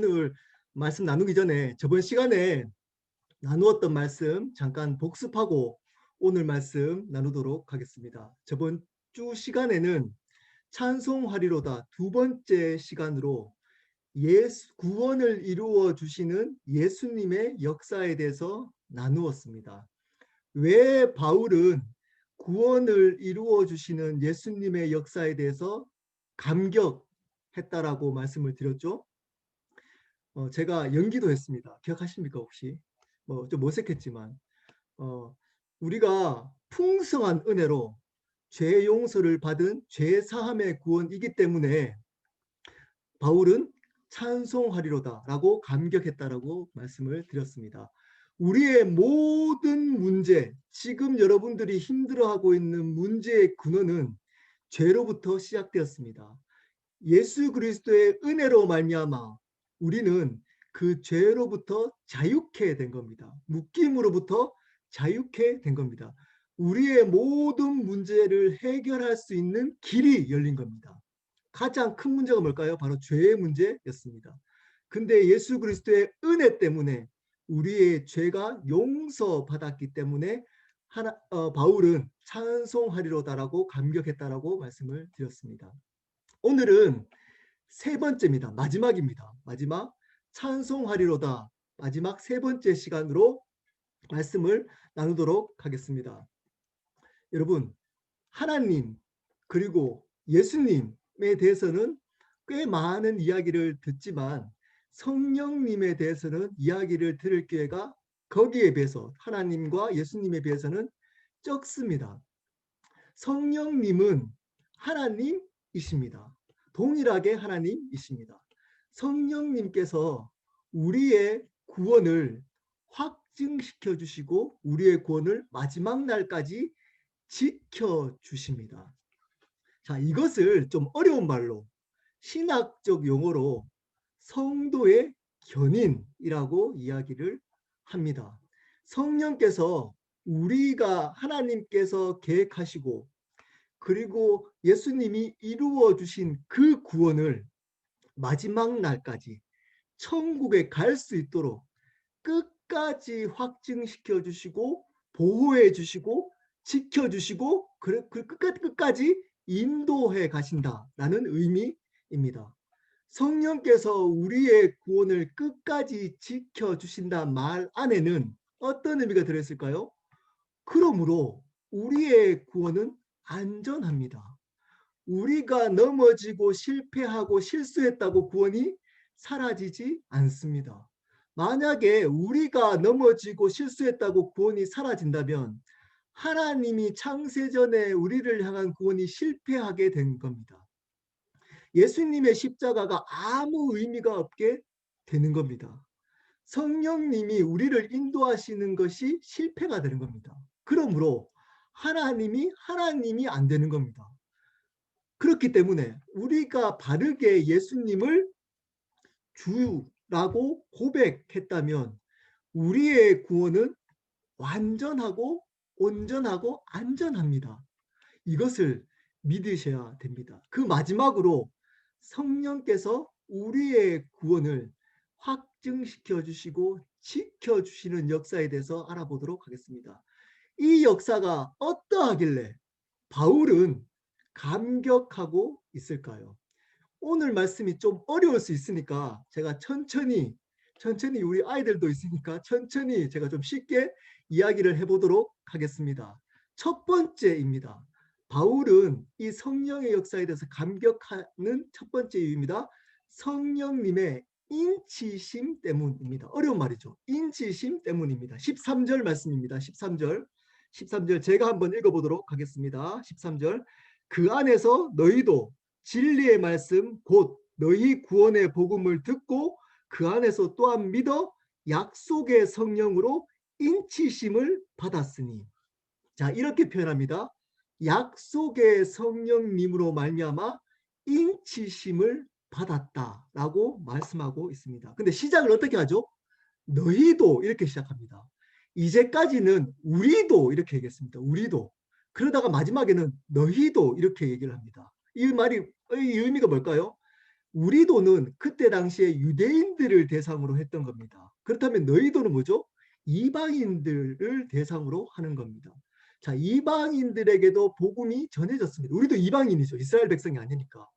오늘 말씀 나누기 전에 저번 시간에 나누었던 말씀 잠깐 복습하고 오늘 말씀 나누도록 하겠습니다. 저번 주 시간에는 찬송하리로다 두 번째 시간으로 구원을 이루어 주시는 예수님의 역사에 대해서 나누었습니다. 왜 바울은 구원을 이루어 주시는 예수님의 역사에 대해서 감격했다라고 말씀을 드렸죠? 제가 연기도 했습니다. 기억하십니까 혹시? 좀 어색했지만 우리가 풍성한 은혜로 죄 용서를 받은 죄 사함의 구원이기 때문에 바울은 찬송하리로다라고 감격했다라고 말씀을 드렸습니다. 우리의 모든 문제, 지금 여러분들이 힘들어하고 있는 문제의 근원은 죄로부터 시작되었습니다. 예수 그리스도의 은혜로 말미암아 우리는 그 죄로부터 자유케 된 겁니다. 묶임으로부터 자유케 된 겁니다. 우리의 모든 문제를 해결할 수 있는 길이 열린 겁니다. 가장 큰 문제가 뭘까요? 바로 죄의 문제였습니다. 근데 예수 그리스도의 은혜 때문에 우리의 죄가 용서받았기 때문에 바울은 찬송하리로다라고 감격했다라고 말씀을 드렸습니다. 오늘은 세 번째입니다. 마지막입니다. 마지막 찬송하리로다 마지막 세 번째 시간으로 말씀을 나누도록 하겠습니다. 여러분, 하나님 그리고 예수님에 대해서는 꽤 많은 이야기를 듣지만 성령님에 대해서는 이야기를 들을 기회가 거기에 비해서 하나님과 예수님에 비해서는 적습니다. 성령님은 하나님이십니다. 동일하게 하나님이십니다. 성령님께서 우리의 구원을 확증시켜 주시고 우리의 구원을 마지막 날까지 지켜 주십니다. 자, 이것을 좀 어려운 말로 신학적 용어로 성도의 견인이라고 이야기를 합니다. 성령께서 우리가 하나님께서 계획하시고 그리고 예수님이 이루어 주신 그 구원을 마지막 날까지 천국에 갈 수 있도록 끝까지 확증시켜 주시고 보호해 주시고 지켜 주시고 그 끝까지 인도해 가신다라는 의미입니다. 성령께서 우리의 구원을 끝까지 지켜 주신다는 말 안에는 어떤 의미가 들어있을까요? 그러므로 우리의 구원은 안전합니다. 우리가 넘어지고 실패하고 실수했다고 구원이 사라지지 않습니다. 만약에 우리가 넘어지고 실수했다고 구원이 사라진다면 하나님이 창세전에 우리를 향한 구원이 실패하게 된 겁니다. 예수님의 십자가가 아무 의미가 없게 되는 겁니다. 성령님이 우리를 인도하시는 것이 실패가 되는 겁니다. 그러므로 하나님이 안 되는 겁니다. 그렇기 때문에 우리가 바르게 예수님을 주라고 고백했다면 우리의 구원은 완전하고 온전하고 안전합니다. 이것을 믿으셔야 됩니다. 그 마지막으로 성령께서 우리의 구원을 확증시켜 주시고 지켜 주시는 역사에 대해서 알아보도록 하겠습니다. 이 역사가 어떠하길래 바울은 감격하고 있을까요? 오늘 말씀이 좀 어려울 수 있으니까 제가 천천히 우리 아이들도 있으니까 천천히 제가 좀 쉽게 이야기를 해보도록 하겠습니다. 첫 번째입니다. 바울은 이 성령의 역사에 대해서 감격하는 첫 번째 이유입니다. 성령님의 인치심 때문입니다. 어려운 말이죠. 인치심 때문입니다. 13절 말씀입니다. 13절 제가 한번 읽어보도록 하겠습니다. 13절 그 안에서 너희도 진리의 말씀 곧 너희 구원의 복음을 듣고 그 안에서 또한 믿어 약속의 성령으로 인치심을 받았으니. 자, 이렇게 표현합니다. 약속의 성령님으로 말미암아 인치심을 받았다라고 말씀하고 있습니다. 근데 시작을 어떻게 하죠? 너희도 이렇게 시작합니다. 이제까지는 우리도 이렇게 얘기했습니다. 우리도. 그러다가 마지막에는 너희도 이렇게 얘기를 합니다. 이 말이 이 의미가 뭘까요? 우리도는 그때 당시에 유대인들을 대상으로 했던 겁니다. 그렇다면 너희도는 뭐죠? 이방인들을 대상으로 하는 겁니다. 자, 이방인들에게도 복음이 전해졌습니다. 우리도 이방인이죠. 이스라엘 백성이 아니니까.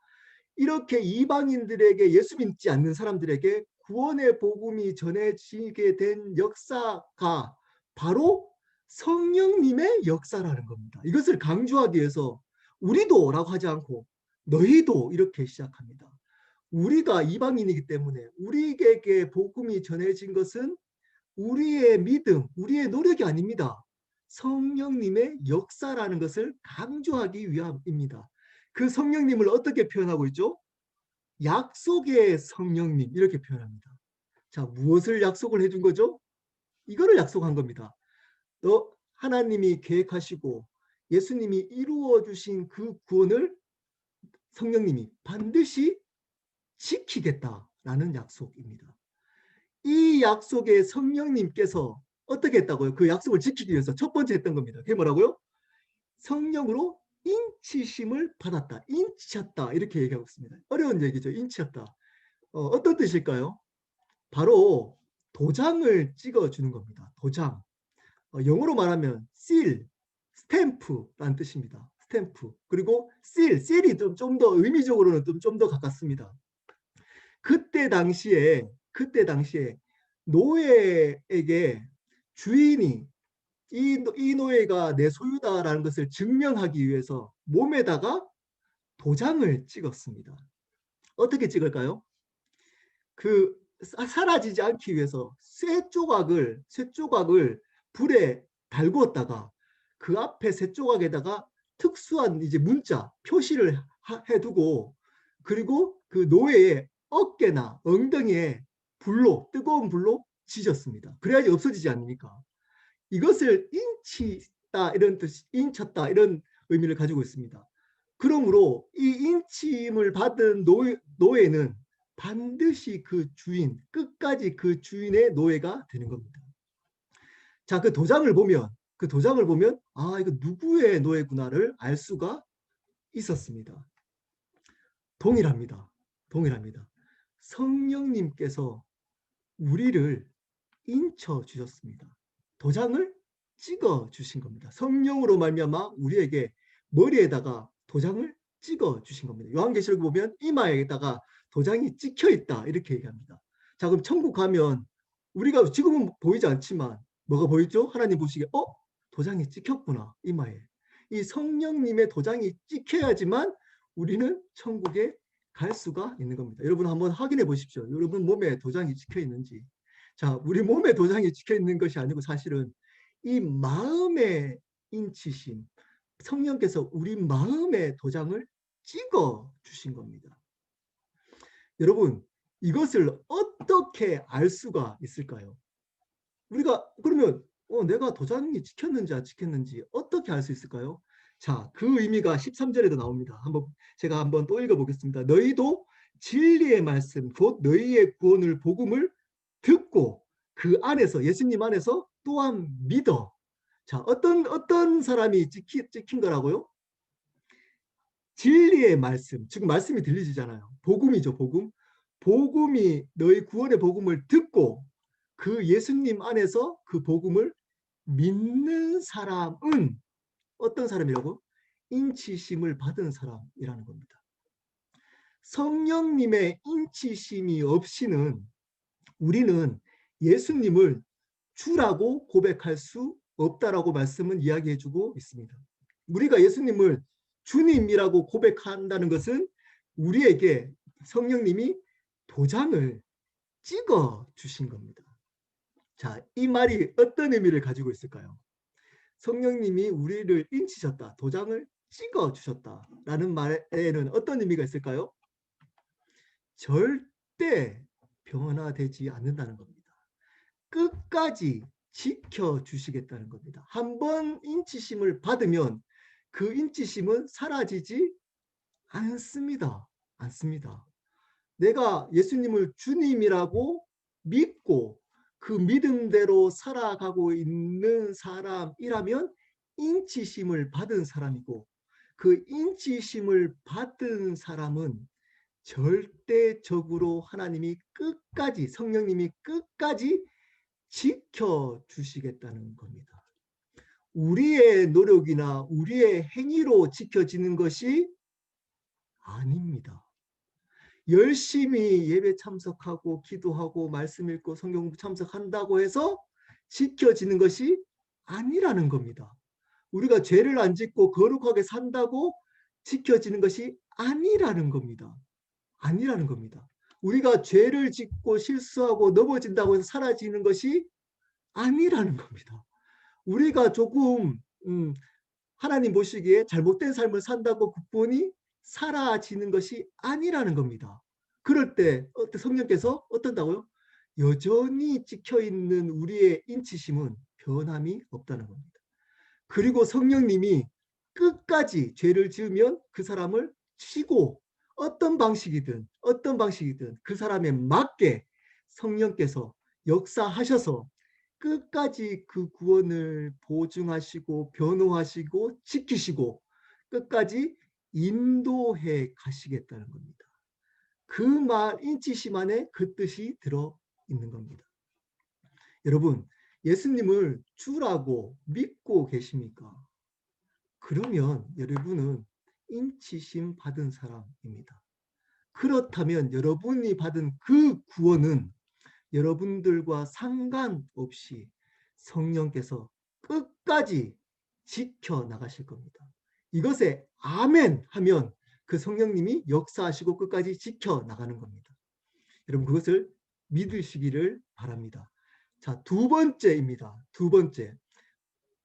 이렇게 이방인들에게, 예수 믿지 않는 사람들에게 구원의 복음이 전해지게 된 역사가 바로 성령님의 역사라는 겁니다. 이것을 강조하기 위해서 우리도라고 하지 않고 너희도 이렇게 시작합니다. 우리가 이방인이기 때문에 우리에게 복음이 전해진 것은 우리의 믿음, 우리의 노력이 아닙니다. 성령님의 역사라는 것을 강조하기 위함입니다. 그 성령님을 어떻게 표현하고 있죠? 약속의 성령님, 이렇게 표현합니다. 자, 무엇을 약속을 해준 거죠? 이거를 약속한 겁니다. 하나님이 계획하시고 예수님이 이루어 주신 그 구원을 성령님이 반드시 지키겠다라는 약속입니다. 이 약속에 성령님께서 어떻게 했다고요? 그 약속을 지키기 위해서 첫 번째 했던 겁니다. 그게 뭐라고요? 성령으로 인치심을 받았다. 인치셨다. 이렇게 얘기하고 있습니다. 어려운 얘기죠. 인치였다. 어떤 뜻일까요? 바로 도장을 찍어주는 겁니다. 도장. 영어로 말하면 seal, 스탬프라는 뜻입니다. 스탬프. 그리고 seal이 좀 더 의미적으로는 좀 더 가깝습니다. 그때 당시에 노예에게 주인이 이 노예가 내 소유다라는 것을 증명하기 위해서 몸에다가 도장을 찍었습니다. 어떻게 찍을까요? 그 사라지지 않기 위해서 쇠조각을 불에 달구었다가 그 앞에 쇠조각에다가 특수한 이제 문자 표시를 해두고, 그리고 그 노예의 어깨나 엉덩이에 뜨거운 불로 지졌습니다. 그래야지 없어지지 않습니까? 이것을 인치다 이런 뜻, 인쳤다 이런 의미를 가지고 있습니다. 그러므로 이 인침을 받은 노예는 반드시 끝까지 그 주인의 노예가 되는 겁니다. 자, 그 도장을 보면 아, 이거 누구의 노예구나를 알 수가 있었습니다. 동일합니다. 성령님께서 우리를 인쳐 주셨습니다. 도장을 찍어 주신 겁니다. 성령으로 말미암아 우리에게 머리에다가 도장을 찍어 주신 겁니다. 요한계시록 보면 이마에다가 도장이 찍혀 있다 이렇게 얘기합니다. 자, 그럼 천국 가면 우리가 지금은 보이지 않지만 뭐가 보이죠? 하나님 보시기에 도장이 찍혔구나 이마에. 이 성령님의 도장이 찍혀야지만 우리는 천국에 갈 수가 있는 겁니다. 여러분 한번 확인해 보십시오. 여러분 몸에 도장이 찍혀 있는지. 자, 우리 몸에 도장이 찍혀 있는 것이 아니고 사실은 이 마음의 인치심, 성령께서 우리 마음의 도장을 찍어 주신 겁니다. 여러분, 이것을 어떻게 알 수가 있을까요? 우리가 그러면 내가 도장이 찍혔는지 안 찍혔는지 어떻게 알 수 있을까요? 자, 그 의미가 13절에도 나옵니다. 제가 한번 또 읽어보겠습니다. 너희도 진리의 말씀, 곧 너희의 구원을 복음을 듣고 그 안에서, 예수님 안에서 또한 믿어. 자, 어떤 사람이 찍힌 거라고요? 진리의 말씀. 지금 말씀이 들리시잖아요. 복음이죠, 복음. 복음이 너희 구원의 복음을 듣고 그 예수님 안에서 그 복음을 믿는 사람은 어떤 사람이라고? 인치심을 받은 사람이라는 겁니다. 성령님의 인치심이 없이는 우리는 예수님을 주라고 고백할 수 없다라고 말씀은 이야기해주고 있습니다. 우리가 예수님을 주님이라고 고백한다는 것은 우리에게 성령님이 도장을 찍어 주신 겁니다. 자, 이 말이 어떤 의미를 가지고 있을까요? 성령님이 우리를 인치셨다, 도장을 찍어 주셨다라는 말에는 어떤 의미가 있을까요? 절대 변화되지 않는다는 겁니다. 끝까지 지켜주시겠다는 겁니다. 한번 인치심을 받으면 그 인치심은 사라지지 않습니다. 내가 예수님을 주님이라고 믿고 그 믿음대로 살아가고 있는 사람이라면 인치심을 받은 사람이고, 그 인치심을 받은 사람은 절대적으로 하나님이 끝까지, 성령님이 끝까지 지켜주시겠다는 겁니다. 우리의 노력이나 우리의 행위로 지켜지는 것이 아닙니다. 열심히 예배 참석하고 기도하고 말씀 읽고 성경 참석한다고 해서 지켜지는 것이 아니라는 겁니다. 우리가 죄를 안 짓고 거룩하게 산다고 지켜지는 것이 아니라는 겁니다. 아니라는 겁니다. 우리가 죄를 짓고 실수하고 넘어진다고 해서 사라지는 것이 아니라는 겁니다. 우리가 조금 하나님 보시기에 잘못된 삶을 산다고 그분이 사라지는 것이 아니라는 겁니다. 그럴 때 성령께서 어떤다고요? 여전히 찍혀있는 우리의 인치심은 변함이 없다는 겁니다. 그리고 성령님이 끝까지 죄를 지으면 그 사람을 치고 어떤 방식이든 그 사람에 맞게 성령께서 역사하셔서 끝까지 그 구원을 보증하시고 변호하시고 지키시고 끝까지 인도해 가시겠다는 겁니다. 그 말 인치심 안에 그 뜻이 들어 있는 겁니다. 여러분, 예수님을 주라고 믿고 계십니까? 그러면 여러분은 인치심 받은 사람입니다. 그렇다면 여러분이 받은 그 구원은 여러분들과 상관없이 성령께서 끝까지 지켜나가실 겁니다. 이것에 아멘 하면 그 성령님이 역사하시고 끝까지 지켜나가는 겁니다. 여러분 그것을 믿으시기를 바랍니다. 자, 두 번째입니다. 두 번째.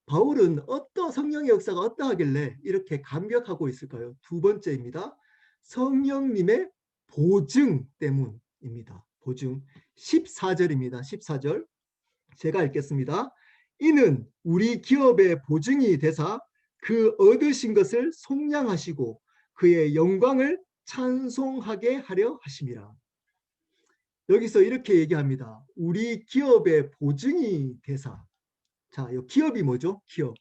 바울은 성령의 역사가 어떠하길래 이렇게 감격하고 있을까요? 두 번째입니다. 성령님의 보증 때문입니다. 보증. 14절입니다. 14절. 제가 읽겠습니다. 이는 우리 기업의 보증이 되사 그 얻으신 것을 속량하시고 그의 영광을 찬송하게 하려 하심이라. 여기서 이렇게 얘기합니다. 우리 기업의 보증이 되사. 자, 이 기업이 뭐죠? 기업.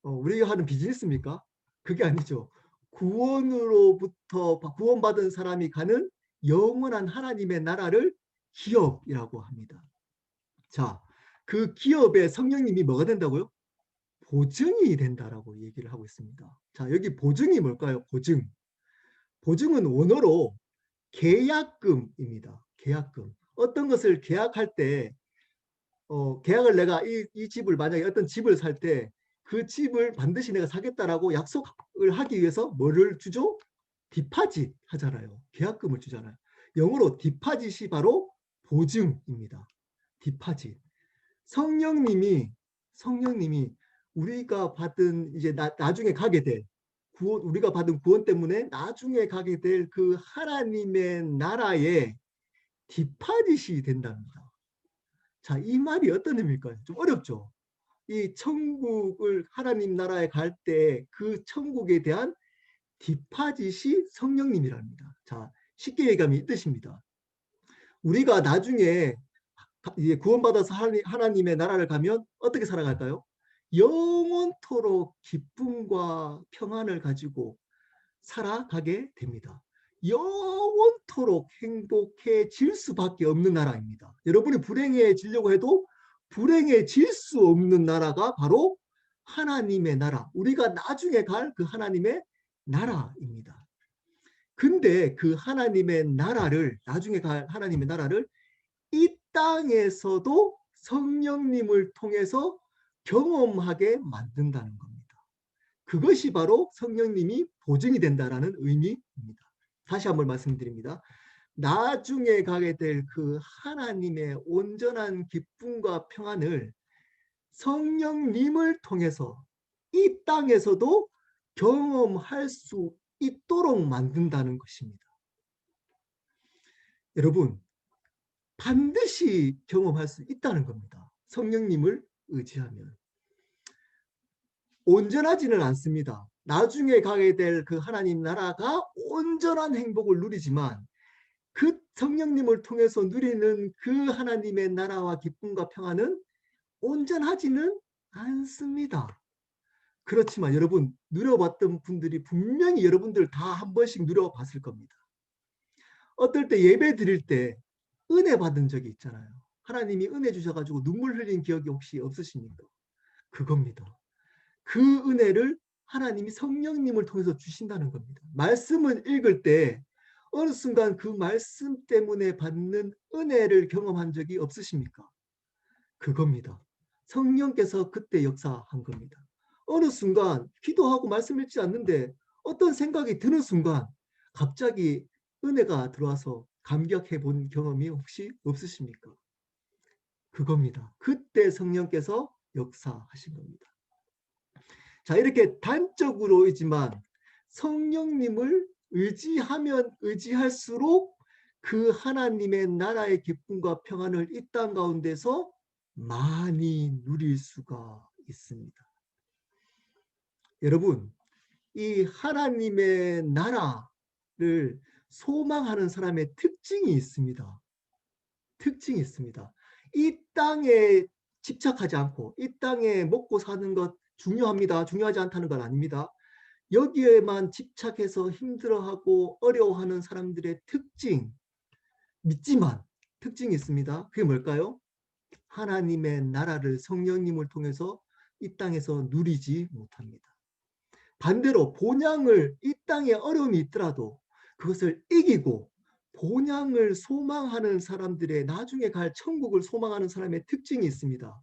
우리가 하는 비즈니스입니까? 그게 아니죠. 구원으로부터 구원받은 사람이 가는 영원한 하나님의 나라를 기업이라고 합니다. 자, 그 기업에 성령님이 뭐가 된다고요? 보증이 된다라고 얘기를 하고 있습니다. 자, 여기 보증이 뭘까요? 보증. 보증은 원어로 계약금입니다. 계약금. 어떤 것을 계약할 때 계약을 내가 이 집을 만약에 어떤 집을 살 때 그 집을 반드시 내가 사겠다라고 약속을 하기 위해서 뭐를 주죠? 디파짓 하잖아요. 계약금을 주잖아요. 영어로 디파짓이 바로 보증입니다. 디파짓. 성령님이 우리가 받은 이제 나중에 가게 될 구원, 우리가 받은 구원 때문에 나중에 가게 될 그 하나님의 나라에 디파짓이 된답니다. 자, 이 말이 어떤 의미일까요? 좀 어렵죠. 이 천국을 하나님 나라에 갈 때 그 천국에 대한 디파짓이 성령님이랍니다. 자, 쉽게 얘기하면 이 뜻입니다. 우리가 나중에 이제 구원받아서 하나님의 나라를 가면 어떻게 살아갈까요? 영원토록 기쁨과 평안을 가지고 살아가게 됩니다. 영원토록 행복해질 수밖에 없는 나라입니다. 여러분이 불행해지려고 해도 불행해질 수 없는 나라가 바로 하나님의 나라, 우리가 나중에 갈 그 하나님의 나라입니다. 근데 그 하나님의 나라를, 나중에 갈 하나님의 나라를 이 땅에서도 성령님을 통해서 경험하게 만든다는 겁니다. 그것이 바로 성령님이 보증이 된다는 의미입니다. 다시 한번 말씀드립니다. 나중에 가게 될 그 하나님의 온전한 기쁨과 평안을 성령님을 통해서 이 땅에서도 경험할 수 있도록 만든다는 것입니다. 여러분, 반드시 경험할 수 있다는 겁니다. 성령님을 의지하면. 온전하지는 않습니다. 나중에 가게 될 그 하나님 나라가 온전한 행복을 누리지만 그 성령님을 통해서 누리는 그 하나님의 나라와 기쁨과 평안은 온전하지는 않습니다. 그렇지만 여러분, 누려봤던 분들이 분명히 여러분들 다 한 번씩 누려봤을 겁니다. 어떨 때 예배 드릴 때 은혜 받은 적이 있잖아요. 하나님이 은혜 주셔가지고 눈물 흘린 기억이 혹시 없으십니까? 그겁니다. 그 은혜를 하나님이 성령님을 통해서 주신다는 겁니다. 말씀을 읽을 때 어느 순간 그 말씀 때문에 받는 은혜를 경험한 적이 없으십니까? 그겁니다. 성령께서 그때 역사한 겁니다. 어느 순간 기도하고 말씀 읽지 않는데 어떤 생각이 드는 순간 갑자기 은혜가 들어와서 감격해 본 경험이 혹시 없으십니까? 그겁니다. 그때 성령께서 역사하신 겁니다. 자, 이렇게 단적으로이지만 성령님을 의지하면 의지할수록 그 하나님의 나라의 기쁨과 평안을 이 땅 가운데서 많이 누릴 수가 있습니다. 여러분, 이 하나님의 나라를 소망하는 사람의 특징이 있습니다. 특징이 있습니다. 이 땅에 집착하지 않고 이 땅에 먹고 사는 것 중요합니다. 중요하지 않다는 건 아닙니다. 여기에만 집착해서 힘들어하고 어려워하는 사람들의 특징, 믿지만 특징이 있습니다. 그게 뭘까요? 하나님의 나라를 성령님을 통해서 이 땅에서 누리지 못합니다. 반대로 본향을 이 땅에 어려움이 있더라도 그것을 이기고 본향을 소망하는 사람들의 나중에 갈 천국을 소망하는 사람의 특징이 있습니다.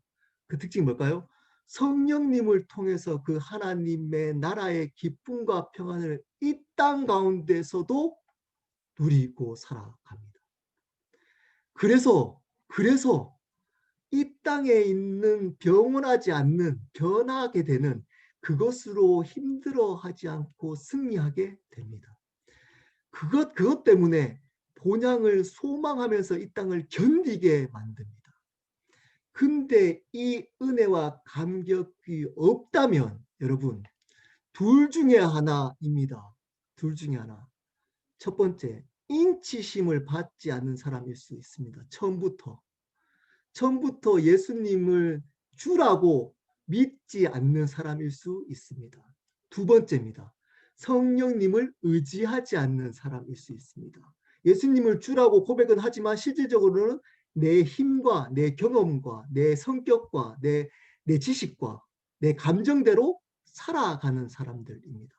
그 특징이 뭘까요? 성령님을 통해서 그 하나님의 나라의 기쁨과 평안을 이 땅 가운데서도 누리고 살아갑니다. 그래서 이 땅에 있는 병원하지 않는 변하게 되는 그것으로 힘들어하지 않고 승리하게 됩니다. 그것 때문에 본향을 소망하면서 이 땅을 견디게 만듭니다. 근데 이 은혜와 감격이 없다면 여러분 둘 중에 하나입니다. 둘 중에 하나. 첫 번째, 인치심을 받지 않는 사람일 수 있습니다. 처음부터 예수님을 주라고 믿지 않는 사람일 수 있습니다. 두 번째입니다. 성령님을 의지하지 않는 사람일 수 있습니다. 예수님을 주라고 고백은 하지만 실질적으로는 내 힘과 내 경험과 내 성격과 내 지식과 내 감정대로 살아가는 사람들입니다.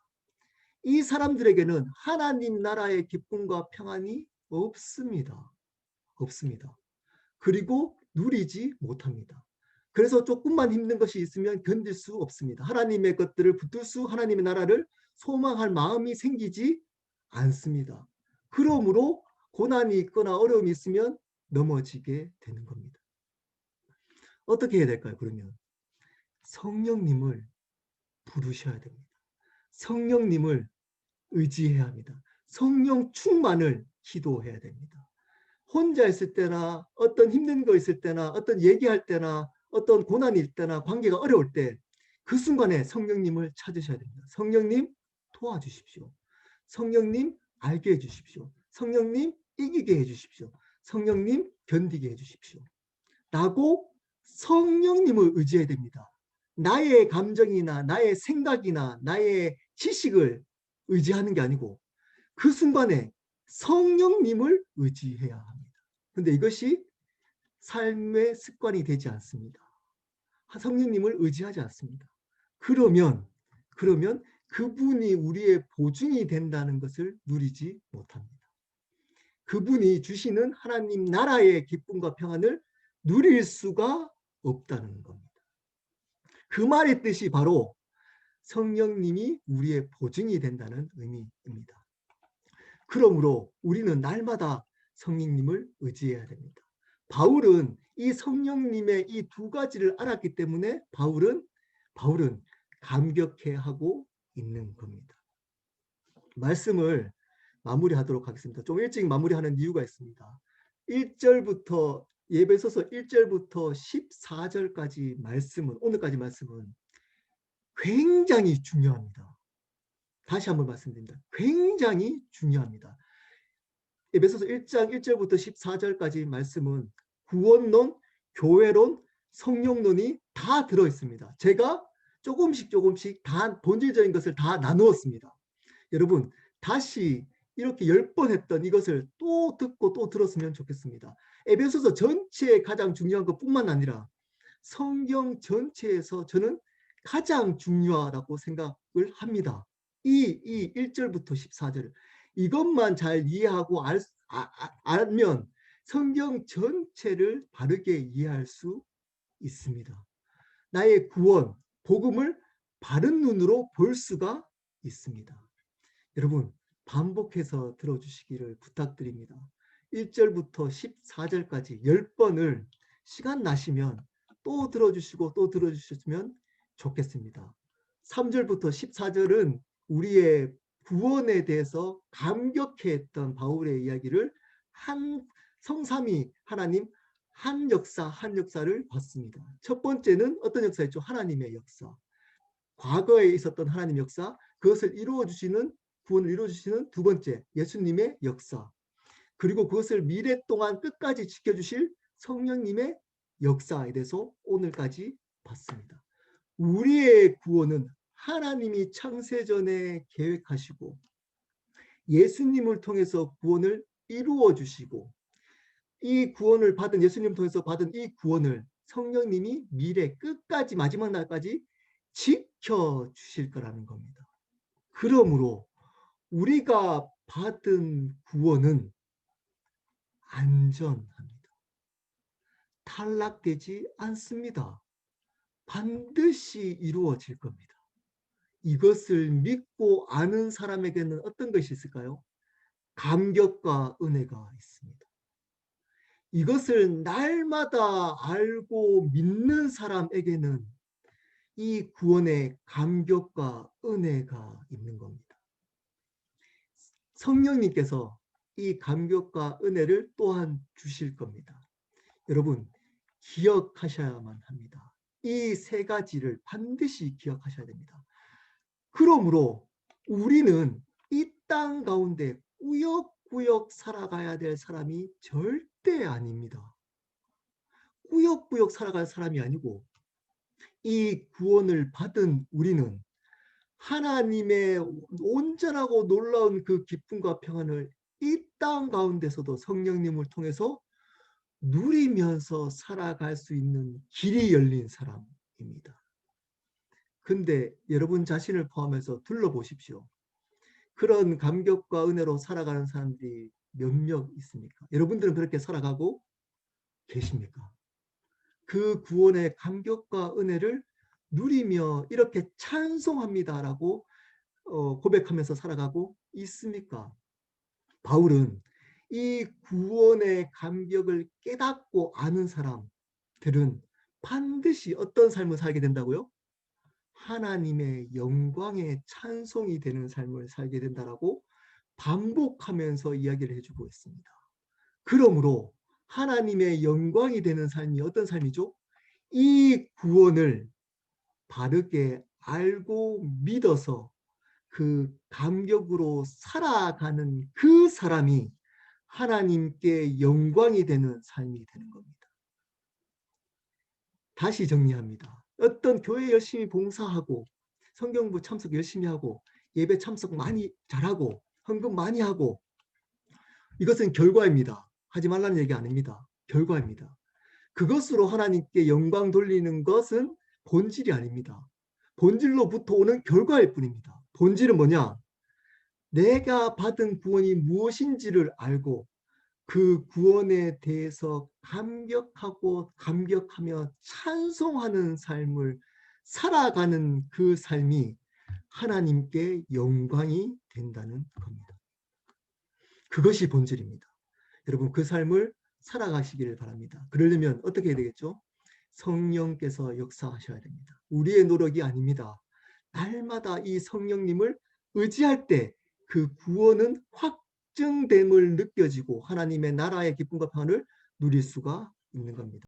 이 사람들에게는 하나님 나라의 기쁨과 평안이 없습니다. 없습니다. 그리고 누리지 못합니다. 그래서 조금만 힘든 것이 있으면 견딜 수 없습니다. 하나님의 것들을 붙들 수, 하나님의 나라를 소망할 마음이 생기지 않습니다. 그러므로 고난이 있거나 어려움이 있으면 넘어지게 되는 겁니다. 어떻게 해야 될까요? 그러면 성령님을 부르셔야 됩니다. 성령님을 의지해야 합니다. 성령 충만을 기도해야 됩니다. 혼자 있을 때나 어떤 힘든 거 있을 때나 어떤 얘기할 때나 어떤 고난이 있을 때나 관계가 어려울 때 그 순간에 성령님을 찾으셔야 됩니다. 성령님 도와주십시오. 성령님 알게 해주십시오. 성령님 이기게 해주십시오. 성령님 견디게 해주십시오. 라고 성령님을 의지해야 됩니다. 나의 감정이나 나의 생각이나 나의 지식을 의지하는 게 아니고 그 순간에 성령님을 의지해야 합니다. 그런데 이것이 삶의 습관이 되지 않습니다. 성령님을 의지하지 않습니다. 그러면 그분이 우리의 보증이 된다는 것을 누리지 못합니다. 그분이 주시는 하나님 나라의 기쁨과 평안을 누릴 수가 없다는 겁니다. 그 말의 뜻이 바로 성령님이 우리의 보증이 된다는 의미입니다. 그러므로 우리는 날마다 성령님을 의지해야 됩니다. 바울은 이 성령님의 이 두 가지를 알았기 때문에 바울은 감격해하고 있는 겁니다. 말씀을 마무리하도록 하겠습니다. 좀 일찍 마무리하는 이유가 있습니다. 1절부터 예배소서 1절부터 14절까지 말씀은 오늘까지 말씀은 굉장히 중요합니다. 다시 한번 말씀드립니다. 굉장히 중요합니다. 에베소서 1장 1절부터 14절까지 말씀은 구원론, 교회론, 성령론이 다 들어있습니다. 제가 조금씩 다 본질적인 것을 다 나누었습니다. 여러분 다시 이렇게 10번 했던 이것을 또 듣고 또 들었으면 좋겠습니다. 에베소서 전체에 가장 중요한 것뿐만 아니라 성경 전체에서 저는 가장 중요하다고 생각을 합니다. 이 1절부터 14절 이것만 잘 이해하고 알면 성경 전체를 바르게 이해할 수 있습니다. 나의 구원, 복음을 바른 눈으로 볼 수가 있습니다. 여러분 반복해서 들어주시기를 부탁드립니다. 1절부터 14절까지 10번을 시간 나시면 또 들어주시고 또 들어주셨으면 좋겠습니다. 3절부터 14절은 우리의 구원에 대해서 감격해했던 바울의 이야기를 한 성삼위 하나님 한 역사를 봤습니다. 첫 번째는 어떤 역사였죠? 하나님의 역사. 과거에 있었던 하나님의 역사, 그것을 이루어주시는 구원을 이루어주시는 두 번째 예수님의 역사, 그리고 그것을 미래 동안 끝까지 지켜주실 성령님의 역사에 대해서 오늘까지 봤습니다. 우리의 구원은 하나님이 창세전에 계획하시고 예수님을 통해서 구원을 이루어 주시고 이 구원을 받은 예수님을 통해서 받은 이 구원을 성령님이 미래 끝까지 마지막 날까지 지켜주실 거라는 겁니다. 그러므로 우리가 받은 구원은 안전합니다. 탈락되지 않습니다. 반드시 이루어질 겁니다. 이것을 믿고 아는 사람에게는 어떤 것이 있을까요? 감격과 은혜가 있습니다. 이것을 날마다 알고 믿는 사람에게는 이 구원의 감격과 은혜가 있는 겁니다. 성령님께서 이 감격과 은혜를 또한 주실 겁니다. 여러분 기억하셔야만 합니다. 이 세 가지를 반드시 기억하셔야 됩니다. 그러므로 우리는 이 땅 가운데 꾸역꾸역 살아가야 될 사람이 절대 아닙니다. 꾸역꾸역 살아갈 사람이 아니고 이 구원을 받은 우리는 하나님의 온전하고 놀라운 그 기쁨과 평안을 이 땅 가운데서도 성령님을 통해서 누리면서 살아갈 수 있는 길이 열린 사람입니다. 근데 여러분 자신을 포함해서 둘러보십시오. 그런 감격과 은혜로 살아가는 사람들이 몇몇 있습니까? 여러분들은 그렇게 살아가고 계십니까? 그 구원의 감격과 은혜를 누리며 이렇게 찬송합니다라고 고백하면서 살아가고 있습니까? 바울은 이 구원의 감격을 깨닫고 아는 사람들은 반드시 어떤 삶을 살게 된다고요? 하나님의 영광의 찬송이 되는 삶을 살게 된다라고 반복하면서 이야기를 해주고 있습니다. 그러므로 하나님의 영광이 되는 삶이 어떤 삶이죠? 이 구원을 바르게 알고 믿어서 그 감격으로 살아가는 그 사람이 하나님께 영광이 되는 삶이 되는 겁니다. 다시 정리합니다. 어떤 교회 열심히 봉사하고 성경부 참석 열심히 하고 예배 참석 많이 잘하고 헌금 많이 하고 이것은 결과입니다. 하지 말라는 얘기 아닙니다. 결과입니다. 그것으로 하나님께 영광 돌리는 것은 본질이 아닙니다. 본질로부터 오는 결과일 뿐입니다. 본질은 뭐냐? 내가 받은 구원이 무엇인지를 알고 그 구원에 대해서 감격하며 찬송하는 삶을 살아가는 그 삶이 하나님께 영광이 된다는 겁니다. 그것이 본질입니다. 여러분 그 삶을 살아가시기를 바랍니다. 그러려면 어떻게 해야 되겠죠? 성령께서 역사하셔야 됩니다. 우리의 노력이 아닙니다. 날마다 이 성령님을 의지할 때 그 구원은 확증됨을 느껴지고 하나님의 나라의 기쁨과 평안을 누릴 수가 있는 겁니다.